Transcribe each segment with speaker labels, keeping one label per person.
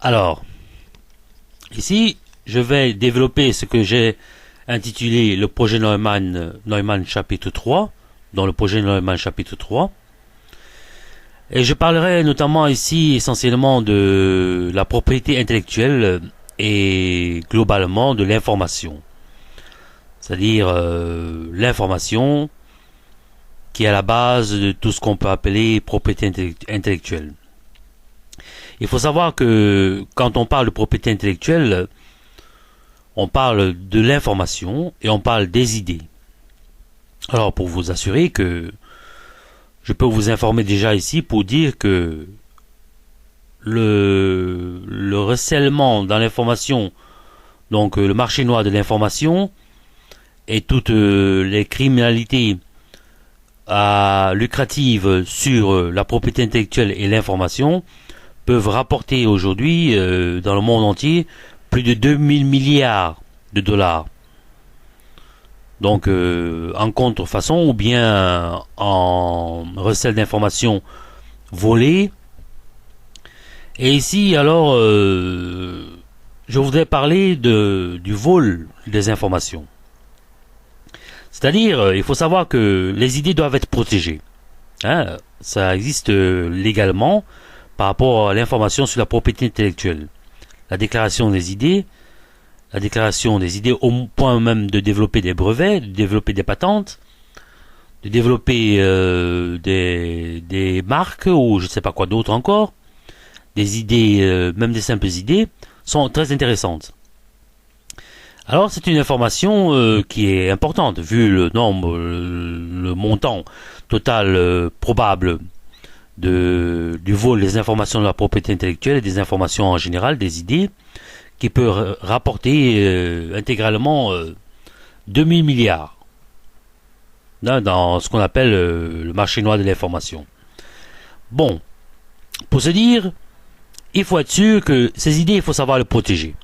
Speaker 1: Alors, ici, je vais développer ce que j'ai intitulé le projet Neumann chapitre 3, dans le projet Neumann chapitre 3. Et je parlerai notamment ici essentiellement de la propriété intellectuelle et globalement de l'information. C'est-à-dire l'information qui est à la base de tout ce qu'on peut appeler propriété intellectuelle. Il faut savoir que quand on parle de propriété intellectuelle, on parle de l'information et on parle des idées. Alors pour vous assurer que je peux vous informer déjà ici pour dire que le recèlement dans l'information, donc le marché noir de l'information et toutes les criminalités lucratives sur la propriété intellectuelle et l'information peuvent rapporter aujourd'hui dans le monde entier plus de 2000 milliards de dollars. Donc en contrefaçon ou bien en recel d'informations volées. Et ici alors je voudrais parler du vol des informations. C'est-à-dire il faut savoir que les idées doivent être protégées. Hein, ça existe légalement par rapport à l'information sur la propriété intellectuelle. La déclaration des idées au point même de développer des brevets, de développer des patentes, de développer des marques ou je ne sais pas quoi d'autre encore, des idées, même des simples idées, sont très intéressantes. Alors c'est une information qui est importante vu le nombre, le montant total probable du vol des informations de la propriété intellectuelle et des informations en général, des idées, qui peut rapporter intégralement 2000 milliards dans ce qu'on appelle le marché noir de l'information. Bon, pour se dire, il faut être sûr que ces idées, il faut savoir les protéger.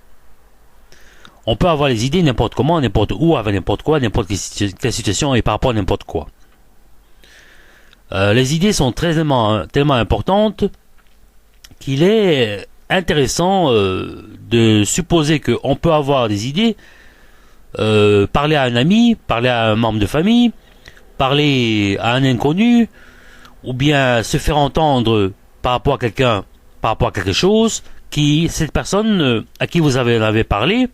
Speaker 1: On peut avoir les idées n'importe comment, n'importe où, avec n'importe quoi, n'importe quelle situation et par rapport à n'importe quoi. Les idées sont tellement importantes qu'il est intéressant de supposer qu'on peut avoir des idées, parler à un ami, parler à un membre de famille, parler à un inconnu, ou bien se faire entendre par rapport à quelqu'un, par rapport à quelque chose, cette personne à qui vous avez parlé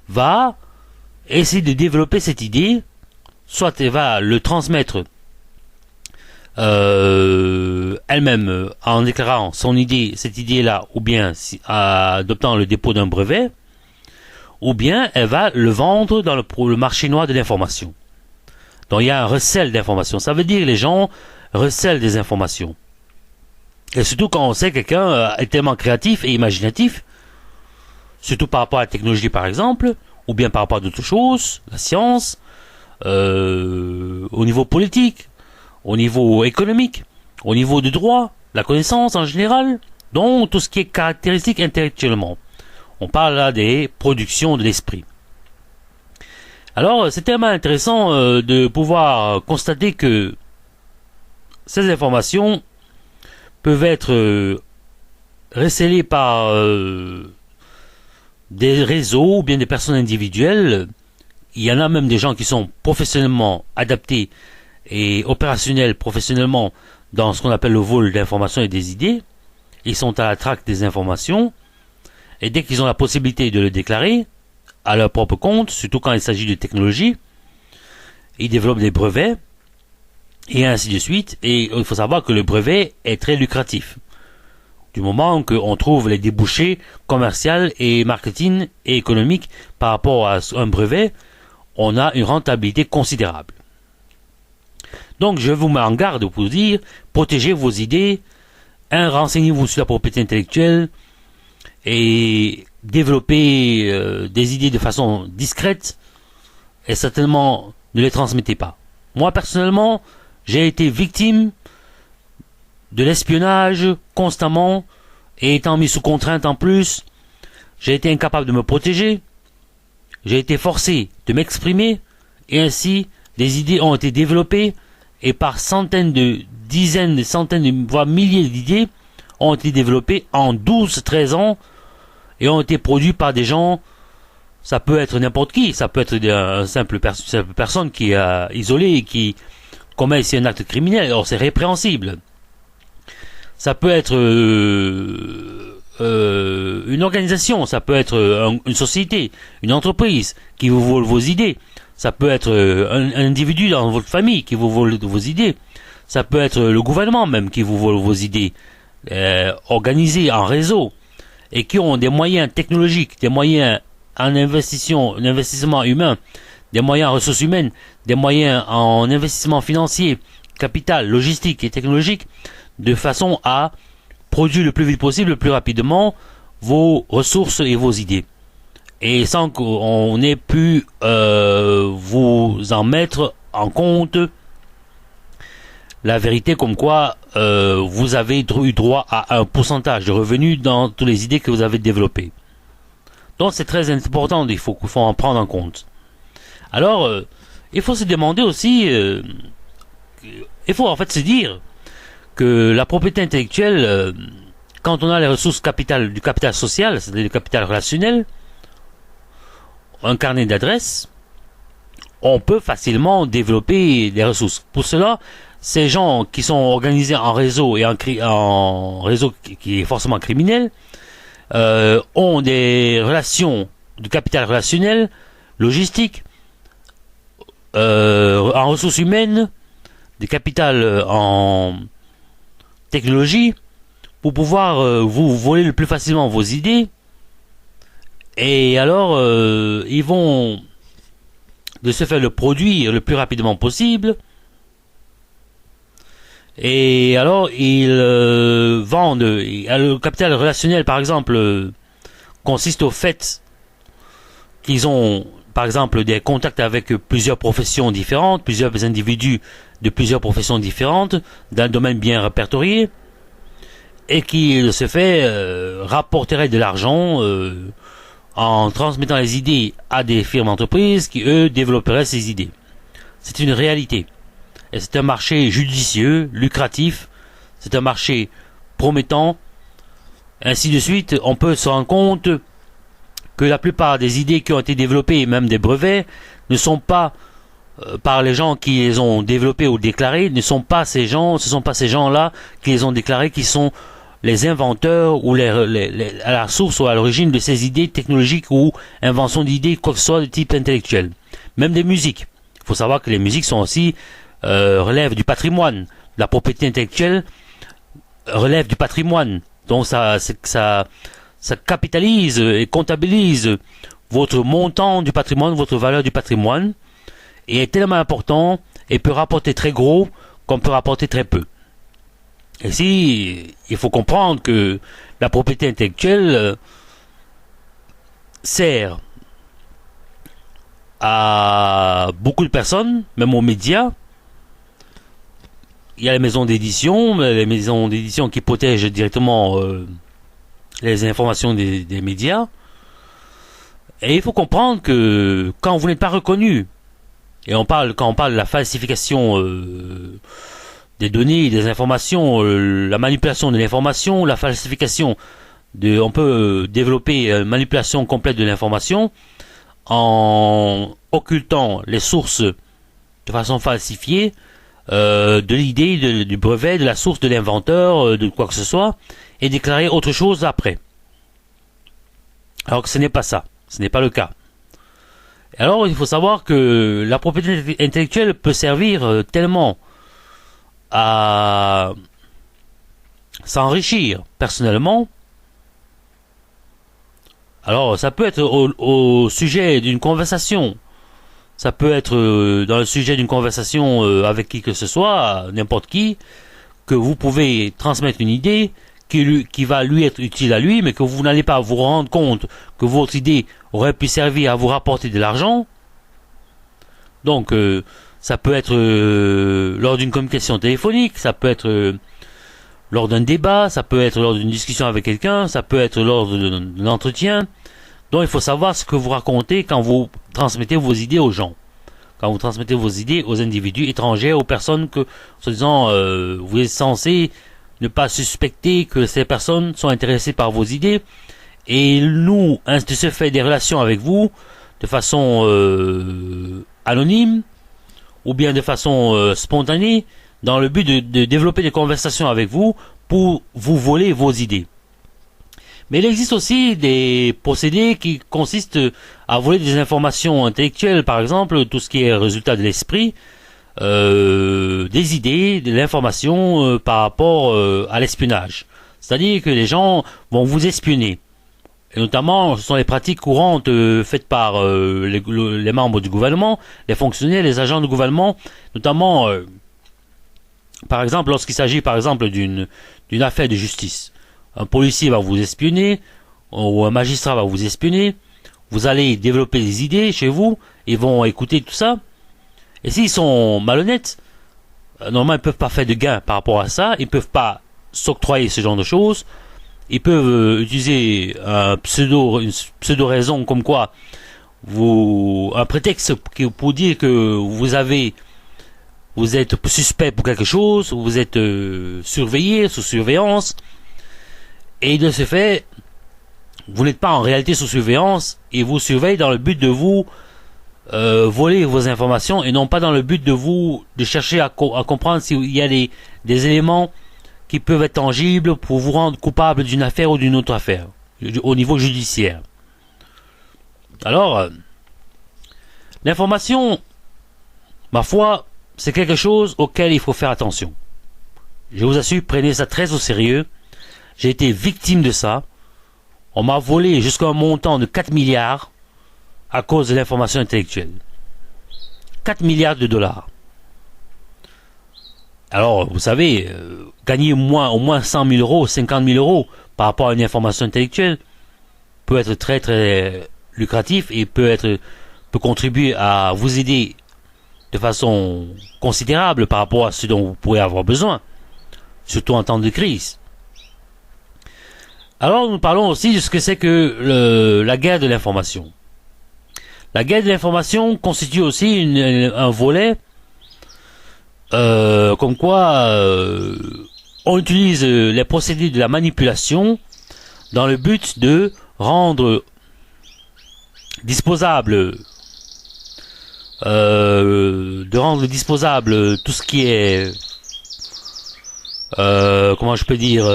Speaker 1: va essayer de développer cette idée, soit elle va le transmettre elle-même en déclarant cette idée-là, ou bien adoptant le dépôt d'un brevet, ou bien elle va le vendre dans le marché noir de l'information. Donc il y a un recel d'informations. Ça veut dire que les gens recèlent des informations. Et surtout quand on sait que quelqu'un est tellement créatif et imaginatif, surtout par rapport à la technologie par exemple, ou bien par rapport à d'autres choses, la science, au niveau politique, au niveau économique, au niveau du droit, la connaissance en général, donc tout ce qui est caractéristique intellectuellement. On parle là des productions de l'esprit. Alors c'est tellement intéressant de pouvoir constater que ces informations peuvent être recélées par des réseaux ou bien des personnes individuelles. Il y en a même des gens qui sont professionnellement adaptés et opérationnels professionnellement dans ce qu'on appelle le vol d'informations et des idées. Ils sont à la traque des informations et dès qu'ils ont la possibilité de le déclarer à leur propre compte, surtout quand il s'agit de technologie, ils développent des brevets et ainsi de suite. Et il faut savoir que le brevet est très lucratif du moment qu'on trouve les débouchés commerciaux et marketing et économiques par rapport à un brevet, on a une rentabilité considérable. Donc je vous mets en garde pour vous dire, protégez vos idées, renseignez-vous sur la propriété intellectuelle et développez des idées de façon discrète et certainement ne les transmettez pas. Moi personnellement, j'ai été victime de l'espionnage constamment et étant mis sous contrainte en plus, j'ai été incapable de me protéger, j'ai été forcé de m'exprimer et ainsi des idées ont été développées et par dizaines, centaines, voire milliers d'idées ont été développées en 12-13 ans et ont été produits par des gens. Ça peut être n'importe qui, ça peut être une simple personne qui est isolée et qui commet ici un acte criminel. Alors c'est répréhensible. Ça peut être une organisation, ça peut être une société, une entreprise qui vous vole vos idées. Ça peut être un individu dans votre famille qui vous vole vos idées. Ça peut être le gouvernement même qui vous vole vos idées, organisés en réseau et qui ont des moyens technologiques, des moyens en investissement humain, des moyens en ressources humaines, des moyens en investissement financier, capital, logistique et technologique, de façon à produire le plus vite possible, le plus rapidement, vos ressources et vos idées. Et sans qu'on ait pu vous en mettre en compte la vérité comme quoi vous avez eu droit à un pourcentage de revenus dans toutes les idées que vous avez développées. Donc c'est très important, il faut en prendre en compte. Alors, il faut se demander aussi, il faut en fait se dire que la propriété intellectuelle, quand on a les ressources du capital social, c'est-à-dire du capital relationnel, un carnet d'adresses, on peut facilement développer des ressources. Pour cela, ces gens qui sont organisés en réseau et en réseau qui est forcément criminel, ont des relations du capital relationnel, logistique, en ressources humaines, des capitales en technologie, pour pouvoir vous voler le plus facilement vos idées. Et alors, ils vont de ce fait le produire le plus rapidement possible. Et alors, ils vendent. Le capital relationnel, par exemple, consiste au fait qu'ils ont, par exemple, des contacts avec plusieurs professions différentes, plusieurs individus de plusieurs professions différentes, d'un domaine bien répertorié, et qui, de ce fait, rapporteraient de l'argent en transmettant les idées à des firmes entreprises qui, eux, développeraient ces idées. C'est une réalité. Et c'est un marché judicieux, lucratif, c'est un marché promettant, ainsi de suite. On peut se rendre compte que la plupart des idées qui ont été développées, et même des brevets, ne sont pas par les gens qui les ont développées ou déclarées, ce sont pas ces gens-là qui les ont déclarées qui sont les inventeurs ou à la source ou à l'origine de ces idées technologiques ou inventions d'idées, quoi que ce soit de type intellectuel. Même des musiques. Il faut savoir que les musiques sont aussi relève du patrimoine. La propriété intellectuelle relève du patrimoine. Donc ça capitalise et comptabilise votre montant du patrimoine, votre valeur du patrimoine, et est tellement important et peut rapporter très gros comme peut rapporter très peu. Et si il faut comprendre que la propriété intellectuelle sert à beaucoup de personnes, même aux médias. Il y a les maisons d'édition qui protègent directement les informations des médias. Et il faut comprendre que quand vous n'êtes pas reconnu, et quand on parle de la falsification des données, des informations, la manipulation de l'information, la falsification on peut développer une manipulation complète de l'information en occultant les sources de façon falsifiée de l'idée, du brevet, de la source de l'inventeur, de quoi que ce soit, et déclarer autre chose après. Alors que ce n'est pas ça, ce n'est pas le cas. Alors il faut savoir que la propriété intellectuelle peut servir tellement à s'enrichir personnellement. Alors ça peut être au sujet d'une conversation. Ça peut être dans le sujet d'une conversation avec qui que ce soit, n'importe qui, que vous pouvez transmettre une idée qui va lui être utile à lui, mais que vous n'allez pas vous rendre compte que votre idée aurait pu servir à vous rapporter de l'argent. Donc ça peut être lors d'une communication téléphonique, ça peut être lors d'un débat, ça peut être lors d'une discussion avec quelqu'un, ça peut être lors d'un entretien. Donc il faut savoir ce que vous racontez quand vous transmettez vos idées aux gens. Quand vous transmettez vos idées aux individus étrangers, aux personnes que, soi-disant, vous êtes censé ne pas suspecter que ces personnes sont intéressées par vos idées et nous, de ce fait, des relations avec vous de façon anonyme ou bien de façon spontanée, dans le but de développer des conversations avec vous pour vous voler vos idées. Mais il existe aussi des procédés qui consistent à voler des informations intellectuelles, par exemple, tout ce qui est résultat de l'esprit, des idées, de l'information par rapport à l'espionnage. C'est-à-dire que les gens vont vous espionner. Et notamment, ce sont les pratiques courantes faites par les membres du gouvernement, les fonctionnaires, les agents du gouvernement, notamment, par exemple, lorsqu'il s'agit, par exemple, d'une affaire de justice. Un policier va vous espionner, ou un magistrat va vous espionner, vous allez développer des idées chez vous, ils vont écouter tout ça, et s'ils sont malhonnêtes, normalement ils peuvent pas faire de gain par rapport à ça, ils peuvent pas s'octroyer ce genre de choses, ils peuvent utiliser une pseudo raison comme quoi un prétexte pour dire que vous êtes suspect pour quelque chose, vous êtes surveillé, sous surveillance, et de ce fait, vous n'êtes pas en réalité sous surveillance, et vous surveillent dans le but de vous voler vos informations, et non pas dans le but de chercher à comprendre s'il y a des éléments qui peuvent être tangibles pour vous rendre coupable d'une affaire ou d'une autre affaire, au niveau judiciaire. Alors, l'information, ma foi, c'est quelque chose auquel il faut faire attention. Je vous assure, prenez ça très au sérieux. J'ai été victime de ça. On m'a volé jusqu'à un montant de 4 milliards à cause de l'information intellectuelle. 4 milliards de dollars. Alors, vous savez, gagner au moins 100 000 euros, 50 000 euros par rapport à une information intellectuelle peut être très très lucratif et peut contribuer à vous aider de façon considérable par rapport à ce dont vous pourrez avoir besoin, surtout en temps de crise. Alors nous parlons aussi de ce que c'est que la guerre de l'information. La guerre de l'information constitue aussi un volet comme quoi on utilise les procédés de la manipulation dans le but de rendre disposable tout ce qui est comment je peux dire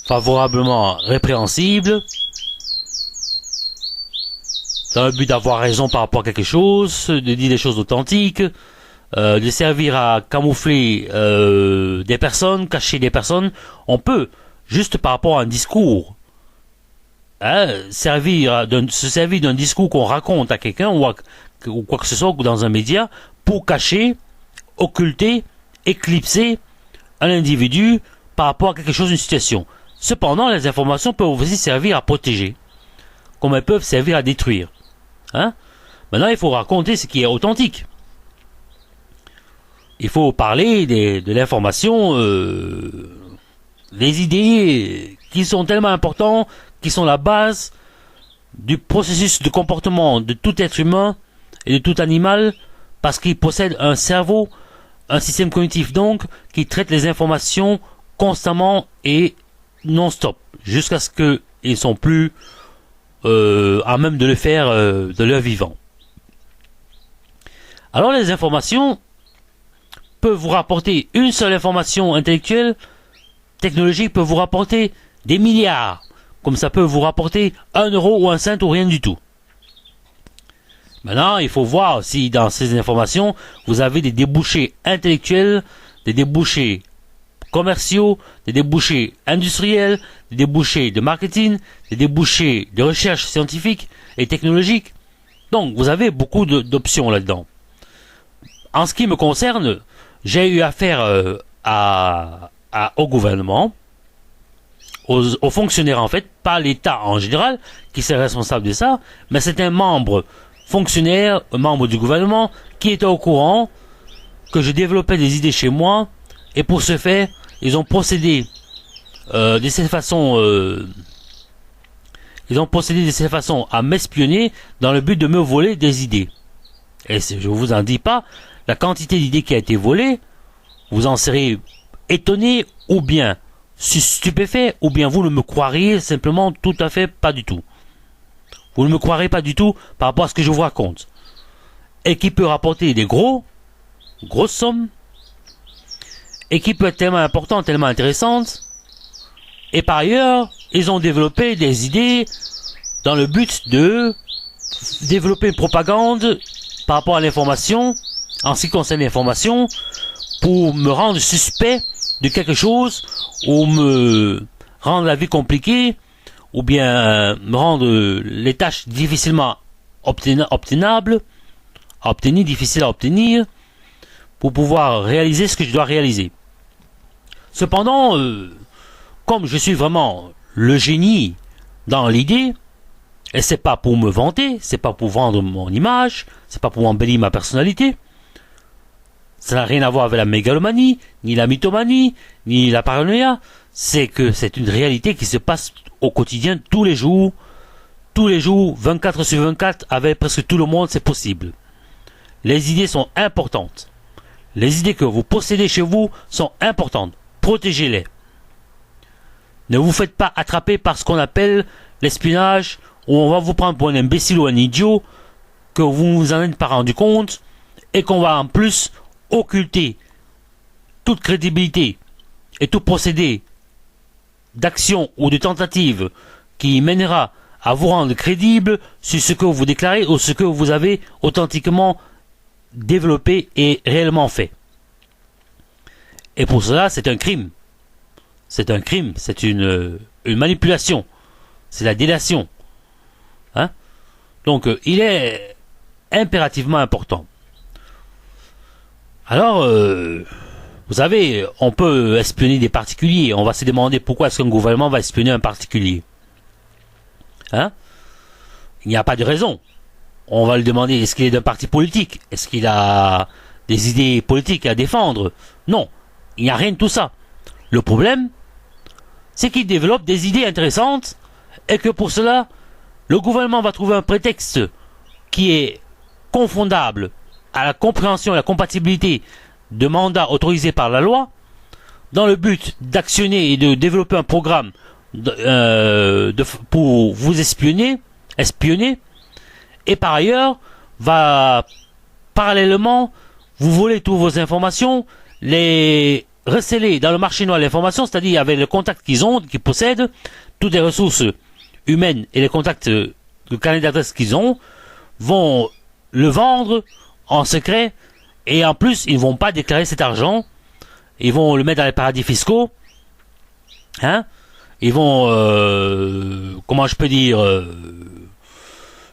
Speaker 1: favorablement répréhensible, dans le but d'avoir raison par rapport à quelque chose, de dire des choses authentiques, de servir à camoufler des personnes, cacher des personnes. On peut, juste par rapport à un discours, se servir d'un discours qu'on raconte à quelqu'un ou quoi que ce soit dans un média pour cacher, occulter, éclipser un individu par rapport à quelque chose, une situation. Cependant, les informations peuvent aussi servir à protéger, comme elles peuvent servir à détruire. Maintenant, il faut raconter ce qui est authentique. Il faut parler de l'information, des idées qui sont tellement importantes, qui sont la base du processus de comportement de tout être humain et de tout animal, parce qu'il possède un cerveau, un système cognitif donc, qui traite les informations constamment et non-stop, jusqu'à ce qu'ils ne sont plus à même de le faire de leur vivant. Alors les informations peuvent vous rapporter une seule information intellectuelle, technologique peut vous rapporter des milliards, comme ça peut vous rapporter 1 euro ou 1 cent ou rien du tout. Maintenant, il faut voir si dans ces informations, vous avez des débouchés intellectuels, des débouchés commerciaux, des débouchés industriels, des débouchés de marketing, des débouchés de recherche scientifique et technologique. Donc, vous avez beaucoup d'options là-dedans. En ce qui me concerne, j'ai eu affaire au gouvernement, aux fonctionnaires en fait, pas l'État en général, qui est responsable de ça, mais c'est un membre fonctionnaire, un membre du gouvernement, qui était au courant que je développais des idées chez moi, et pour ce faire, ils ont procédé de cette façon à m'espionner dans le but de me voler des idées. Et je vous en dis pas, la quantité d'idées qui a été volée, vous en serez étonné ou bien stupéfait, ou bien vous ne me croiriez simplement tout à fait pas du tout. Vous ne me croirez pas du tout par rapport à ce que je vous raconte. Et qui peut rapporter des grosses sommes, et qui peut être tellement importante, tellement intéressante. Et par ailleurs, ils ont développé des idées dans le but de développer une propagande par rapport à l'information, en ce qui concerne l'information, pour me rendre suspect de quelque chose, ou me rendre la vie compliquée, ou bien me rendre les tâches difficilement obtenables, difficiles à obtenir, pour pouvoir réaliser ce que je dois réaliser. Cependant, comme je suis vraiment le génie dans l'idée, et c'est pas pour me vanter, c'est pas pour vendre mon image, c'est pas pour embellir ma personnalité, ça n'a rien à voir avec la mégalomanie, ni la mythomanie, ni la paranoïa, c'est que c'est une réalité qui se passe au quotidien, tous les jours, 24 sur 24, avec presque tout le monde, c'est possible. Les idées sont importantes. Les idées que vous possédez chez vous sont importantes. Protégez-les. Ne vous faites pas attraper par ce qu'on appelle l'espionnage, où on va vous prendre pour un imbécile ou un idiot, que vous ne vous en êtes pas rendu compte, et qu'on va en plus occulter toute crédibilité et tout procédé d'action ou de tentative qui mènera à vous rendre crédible sur ce que vous déclarez ou ce que vous avez authentiquement développé et réellement fait. Et pour cela, c'est un crime. C'est un crime, c'est une manipulation. C'est la délation. Hein? Donc, il est impérativement important. Alors, vous savez, on peut espionner des particuliers. On va se demander pourquoi est-ce qu'un gouvernement va espionner un particulier. Hein? Il n'y a pas de raison. On va lui demander, est-ce qu'il est d'un parti politique? Est-ce qu'il a des idées politiques à défendre? Non, il n'y a rien de tout ça. Le problème, c'est qu'il développe des idées intéressantes et que pour cela, le gouvernement va trouver un prétexte qui est confondable à la compréhension et la compatibilité de mandats autorisés par la loi, dans le but d'actionner et de développer un programme pour vous espionner, et par ailleurs va parallèlement vous voler toutes vos informations, les receller dans le marché noir de l'information, c'est-à-dire avec le contact qu'ils possèdent, toutes les ressources humaines et les contacts, le carnet d'adresse qu'ils ont, vont le vendre en secret, et en plus ils vont pas déclarer cet argent, ils vont le mettre dans les paradis fiscaux, hein, ils vont comment je peux dire,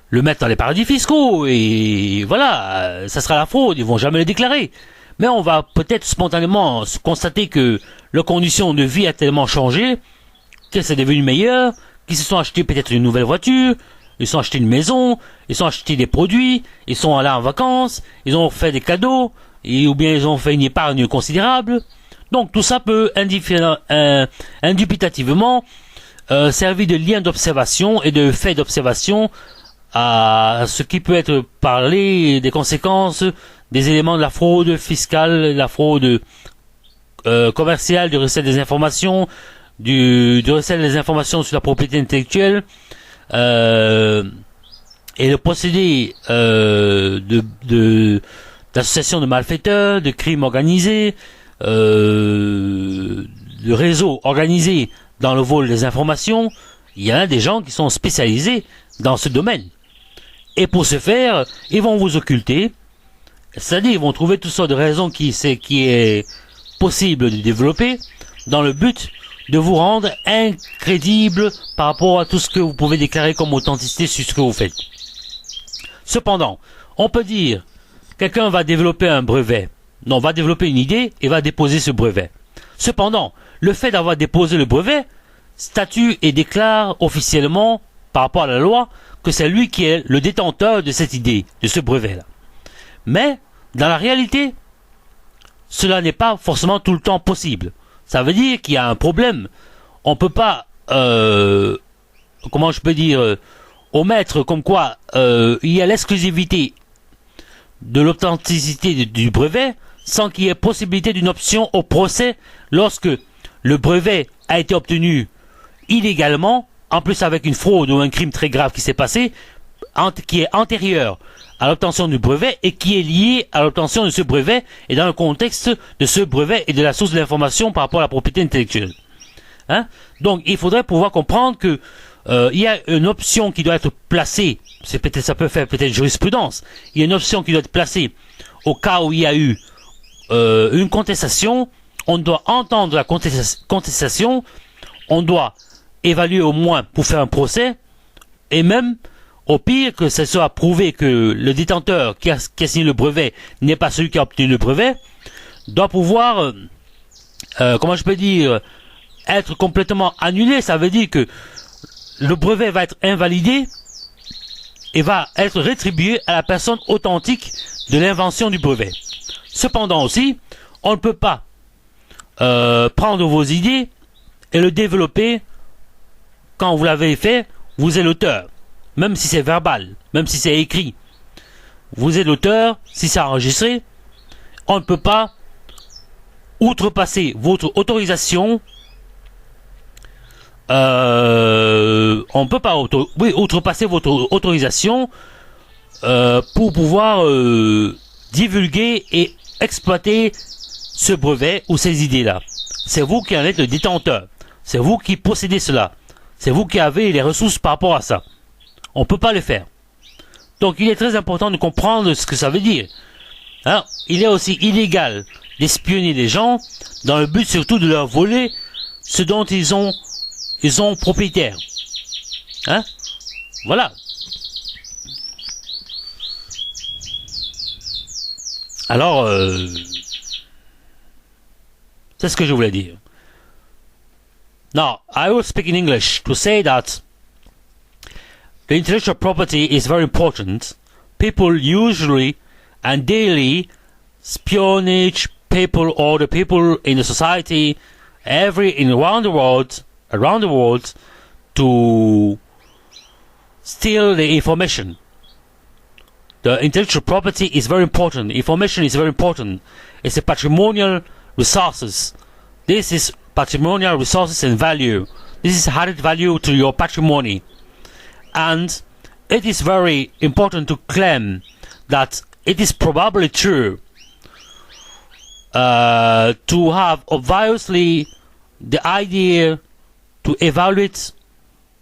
Speaker 1: le mettre dans les paradis fiscaux, et voilà, ça sera la fraude, ils vont jamais le déclarer. Mais on va peut-être spontanément constater que leurs conditions de vie a tellement changé, que c'est devenu meilleur, qu'ils se sont achetés peut-être une nouvelle voiture, ils sont achetés une maison, ils sont achetés des produits, ils sont allés en vacances, ils ont fait des cadeaux, ou bien ils ont fait une épargne considérable. Donc tout ça peut indubitativement servir de lien d'observation et de fait d'observation à ce qui peut être parlé des conséquences des éléments de la fraude fiscale, la fraude commerciale, du recel des informations, du recel des informations sur la propriété intellectuelle, et le procédé d'association de malfaiteurs, de crimes organisés, de réseaux organisés dans le vol des informations. Il y en a des gens qui sont spécialisés dans ce domaine. Et pour ce faire, ils vont vous occulter, c'est-à-dire ils vont trouver toutes sortes de raisons qui est possible de développer dans le but de vous rendre incrédible par rapport à tout ce que vous pouvez déclarer comme authenticité sur ce que vous faites. Cependant, on peut dire, quelqu'un va développer un brevet, non, va développer une idée et va déposer ce brevet. Cependant, le fait d'avoir déposé le brevet statue et déclare officiellement, par rapport à la loi, que c'est lui qui est le détenteur de cette idée, de ce brevet-là. Mais, dans la réalité, cela n'est pas forcément tout le temps possible. Ça veut dire qu'il y a un problème. On ne peut pas, comment je peux dire, omettre comme quoi il y a l'exclusivité de l'authenticité du brevet sans qu'il y ait possibilité d'une option au procès lorsque le brevet a été obtenu illégalement, en plus avec une fraude ou un crime très grave qui s'est passé, qui est antérieur à l'obtention du brevet et qui est lié à l'obtention de ce brevet et dans le contexte de ce brevet et de la source de l'information par rapport à la propriété intellectuelle. Hein? Donc il faudrait pouvoir comprendre que il y a une option qui doit être placée, ça peut faire peut-être jurisprudence, il y a une option qui doit être placée au cas où il y a eu une contestation, on doit entendre la contestation, on doit évaluer au moins pour faire un procès, et même au pire que ce soit prouvé que le détenteur qui a signé le brevet n'est pas celui qui a obtenu le brevet, doit pouvoir, comment je peux dire, être complètement annulé. Ça veut dire que le brevet va être invalidé et va être rétribué à la personne authentique de l'invention du brevet. Cependant aussi, on ne peut pas prendre vos idées et le développer quand vous l'avez fait, vous êtes l'auteur. Même si c'est verbal, même si c'est écrit. Vous êtes l'auteur, si c'est enregistré, on ne peut pas outrepasser votre autorisation. On ne peut pas outrepasser votre autorisation pour pouvoir divulguer et exploiter ce brevet ou ces idées-là. C'est vous qui en êtes le détenteur. C'est vous qui possédez cela. C'est vous qui avez les ressources par rapport à ça. On ne peut pas le faire. Donc il est très important de comprendre ce que ça veut dire. Hein? Il est aussi illégal d'espionner les gens dans le but surtout de leur voler ce dont ils sont propriétaires. Hein? Voilà. Alors, c'est ce que je voulais dire. Now, I will speak in English to say that the intellectual property is very important. People usually and daily espionage people or the people in the society around the world to steal the information. The intellectual property is very important. Information is very important. It's a patrimonial resources. This is patrimonial resources and value. This is added value to your patrimony. And it is very important to claim that it is probably true to have obviously the idea to evaluate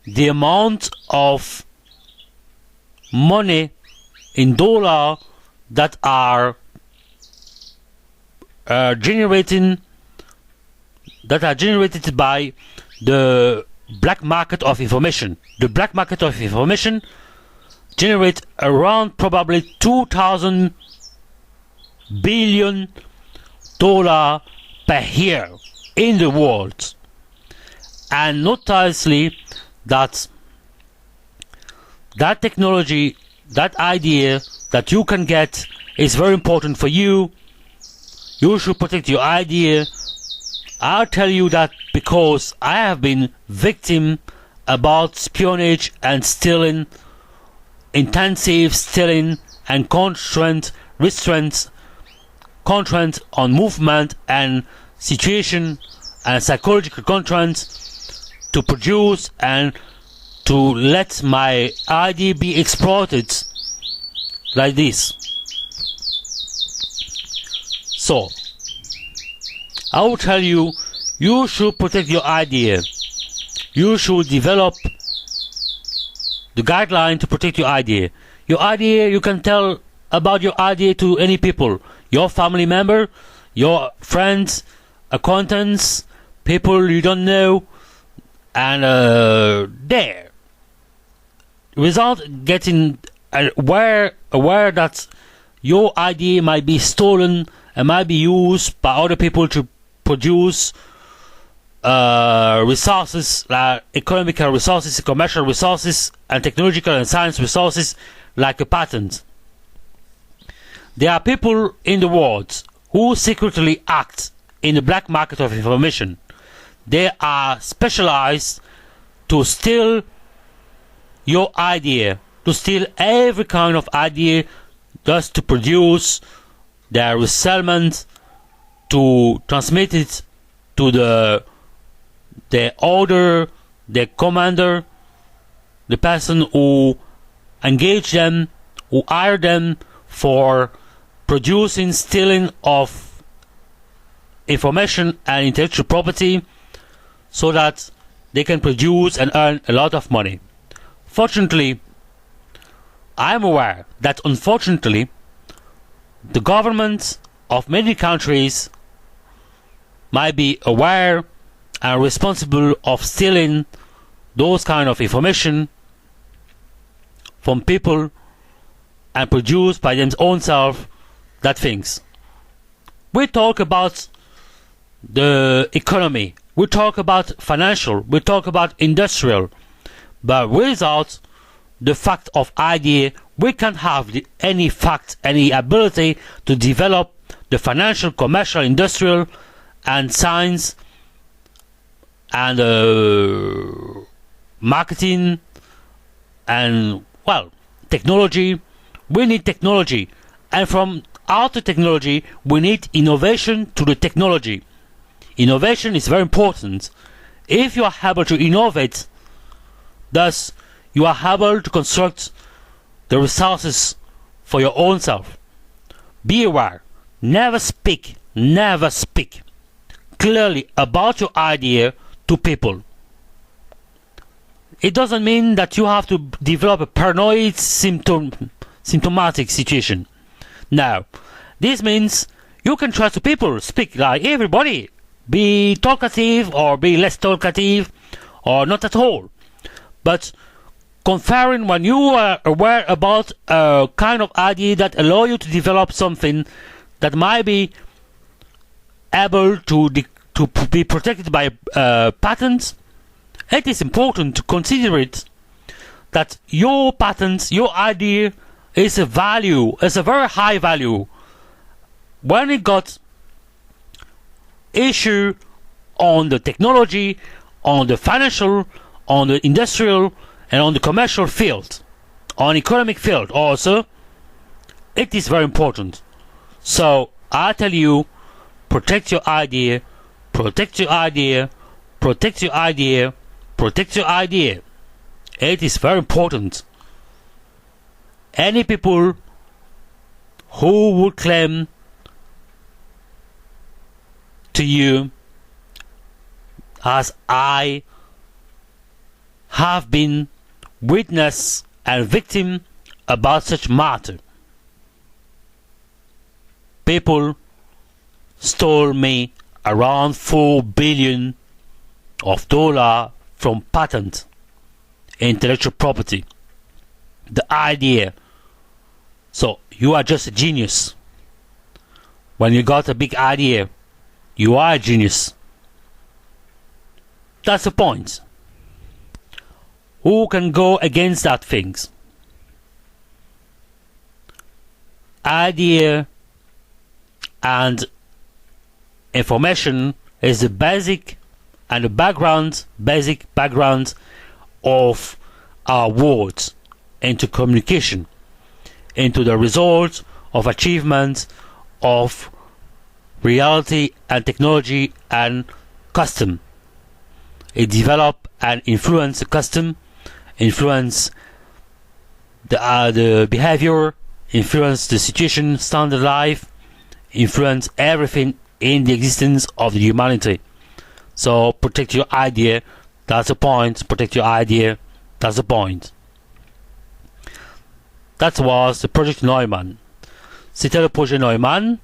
Speaker 1: the amount of money in dollar that are generated by the black market of information. The black market of information generates around probably $2,000 billion per year in the world. And notoriously that technology, that idea that you can get is very important for you. You should protect your idea. I'll tell you that because I have been victim about espionage and stealing, intensive stealing and constraint on movement and situation and psychological constraints to produce and to let my idea be exploited like this. So, I will tell you, you should protect your idea. You should develop the guideline to protect your idea. Your idea, you can tell about your idea to any people. Your family member, your friends, acquaintance, people you don't know, and there. Without getting aware that your idea might be stolen and might be used by other people to produce resources like economical resources, commercial resources, and technological and science resources like a patent. There are people in the world who secretly act in the black market of information. They are specialized to steal your idea, to steal every kind of idea, just to produce their resellment, to transmit it to the the order, the commander, the person who engage them, who hire them for producing, stealing of information and intellectual property so that they can produce and earn a lot of money. Fortunately, I am aware that unfortunately the governments of many countries might be aware and responsible of stealing those kind of information from people and produce by their own self that things. We talk about the economy, we talk about financial, we talk about industrial, but without the fact of idea, we can't have any fact, any ability to develop the financial, commercial, industrial, and science, and marketing, and well, technology. We need technology, and from out of technology, we need innovation to the technology. Innovation is very important. If you are able to innovate, thus you are able to construct the resources for your own self. Be aware. Never speak clearly about your idea to people. It doesn't mean that you have to develop a paranoid symptomatic situation. Now, this means you can trust the people, speak like everybody, be talkative or be less talkative or not at all. But conferring when you are aware about a kind of idea that allow you to develop something that might be able to be protected by patents, it is important to consider it that your patents, your idea is a value, is a very high value. When it got issue on the technology, on the financial, on the industrial, and on the commercial field, on economic field also, it is very important. So I tell you, protect your idea, protect your idea, protect your idea, protect your idea. It is very important. Any people who would claim to you, as I have been witness and victim about such matter. People stole me around $4 billion from patent, intellectual property, the idea. So you are just a genius. When you got a big idea, you are a genius. That's the point. Who can go against that things? Idea and information is the basic and the basic background of our words into communication, into the result of achievement of reality and technology and custom. It develop and influence the custom, influence the behavior, influence the situation, standard life, influence everything in the existence of the humanity. So protect your idea, that's the point. Protect your idea, that's the point. That was the Project Neumann. C'était le projet Neumann.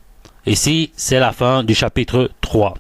Speaker 1: Ici, c'est la fin du chapitre 3.